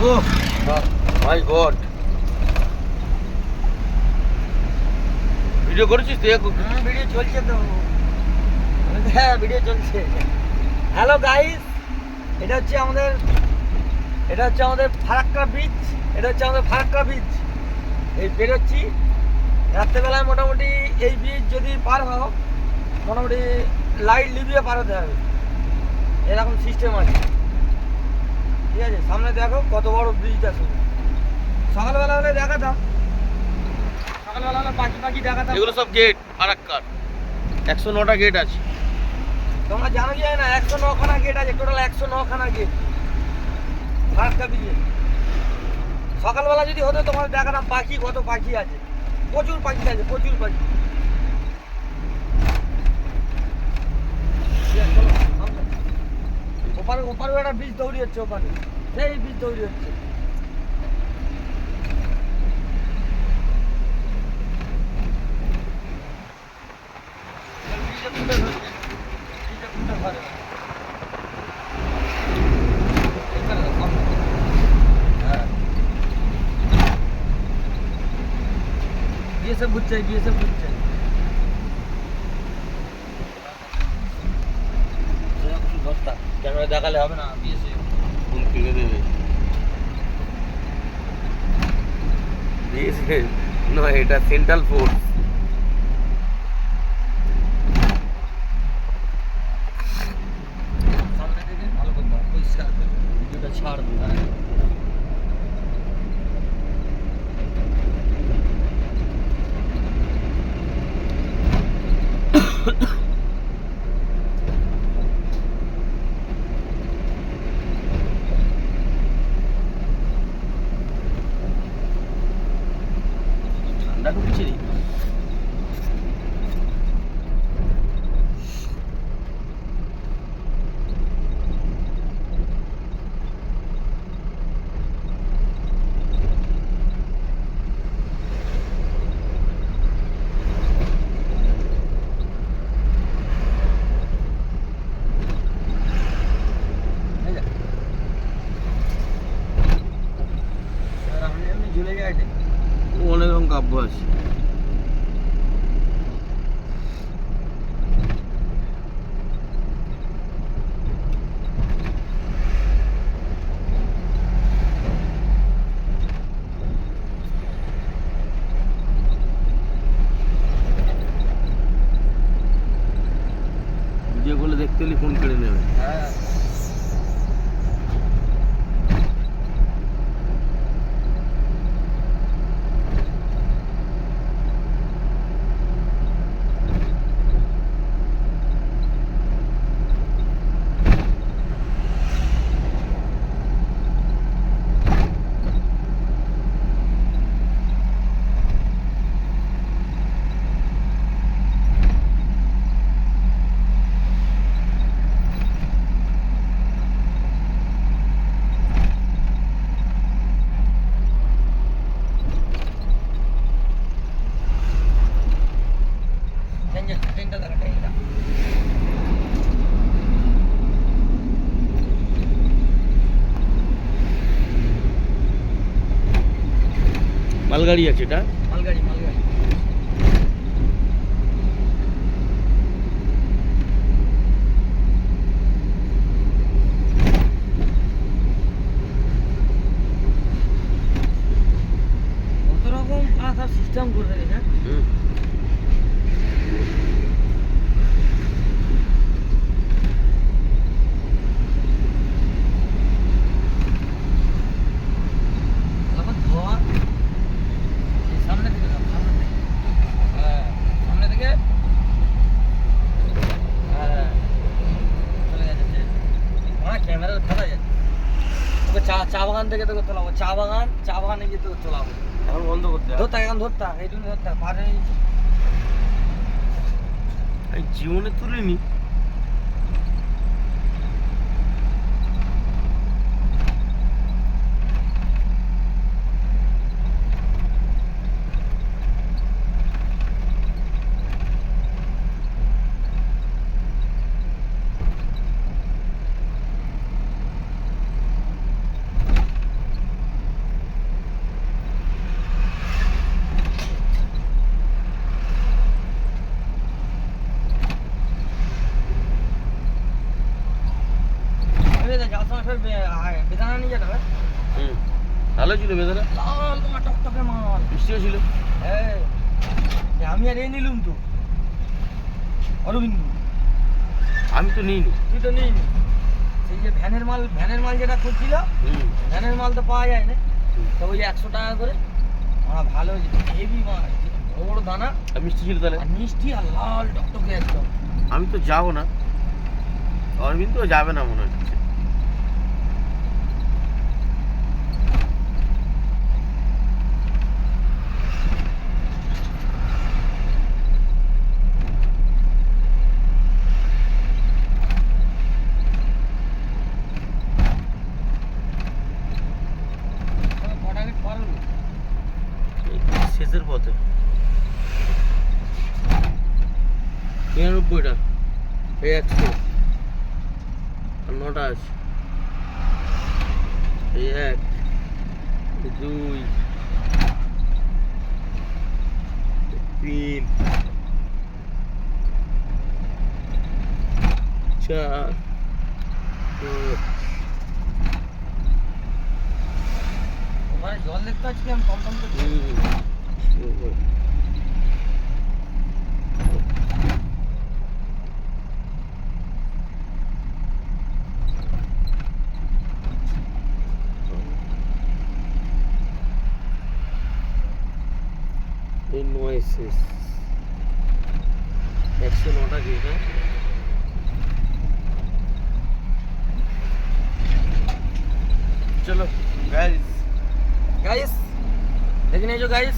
ও মাই god, video করেছিস তুই? Video চলছে তো। হ্যাঁ ভিডিও চলছে। হ্যালো গাইস, এটা হচ্ছে আমাদের ফারাক্কা ব্রিজ। এই বেরোচ্ছি রাত্রেবেলায়। মোটামুটি এই ব্রিজ যদি পার হও, মোটামুটি লাইট লিভিয়ে পার হতে হবে, এরকম সিস্টেম আছে। ঠিক আছে, সামনে দেখো কত বড় ব্রিজটা। শুধু সকালবেলা হলে দেখাতাম, পাখি দেখাতাম। এগুলো সব গেট ফারাক্কার, 109টা গেট আছে। তোমরা জানো কি না, 109খানা গেট আছে, টোটাল 109খানা গেট ফারাক্কা ব্রিজে। সকালবেলা যদি হতো তোমার দেখাতাম পাখি, কত পাখি আছে, প্রচুর পাখি আছে, প্রচুর পাখি। ওপারে একটা বীজ তৈরি হচ্ছে, ওপারে সেই বীজ তৈরি হচ্ছে। বিএসএফ ঘুরছে। ক্যামেরা দেখালে হবে না, বিএসএফ ফোন কিনে দেবে। নয়, এটা সেন্ট্রাল ফোর্স। সামনে থেকে ভালো করতে হবে, পরিষ্কার করে ভিডিওটা ছাড় দেবো। হ্যাঁ ঠান্ডা ঢুকছে রে। ঝুলে যায় এটা। অনেক রকম কাব্য আছে। ভিডিও করলে দেখতে হলে ফোন কেড়ে নেবে। হ্যাঁ ট্রেনটা দেখা, ট্রেনটা মালগাড়ি আছে এটা। মালগাড়ি। কত রকম সব সিস্টেম করে রেখেছে। আবার ধোয়া এই সামনে থেকে যাও, সামনে থেকে। হ্যাঁ সামনে থেকে। হ্যাঁ চলে যাচ্ছে। আমার ক্যামেরা ধরা যাচ্ছে। তোকে চা বাগান থেকে তোকে তোলাবো, চা বাগানে গিয়ে তোকে তোলাবো। এখন বন্ধ করতে হবে। ধরতা এখন ধরতা, এই জন্য ধরতা পারে। আমি জীবনে তুলিনি। বেদানা নিয়ে যেতে হবে। হুম, ভালো ছিল বেদানা, লাল তোমার টকটকে মাল। বৃষ্টিও ছিল। হ্যাঁ, আমি আর এই নিলুম তো অরবিন্দু, আমি তো নিইনি। তুই তো নিই সেই যে ভ্যানের মাল যেটা খুঁজছিল, হুম, ভ্যানের মাল তো পাওয়া যায় না, হুম। তো ওই 100 টাকা করে আমার ভালো হেভি মাল, বড় বড় দানা আর মিষ্টি ছিল তাহলে। আর মিষ্টি আর লাল টকটকে একদম। আমি তো যাবো না, অরবিন্দ যাবে না মনে হচ্ছে। কটা গেট পার হলো? এই শেষের পথে 99টা, এই 100 আর 9টা আছে। এই 1, এই 2, 3, 4, 5। ওখানে জল দেখতে পাচ্ছি আমি টমটম করছি। এই 9 শেষ, 109টা গেট। হ্যাঁ, চলো গাইস, गाइस, लेकिन ये जो गाइस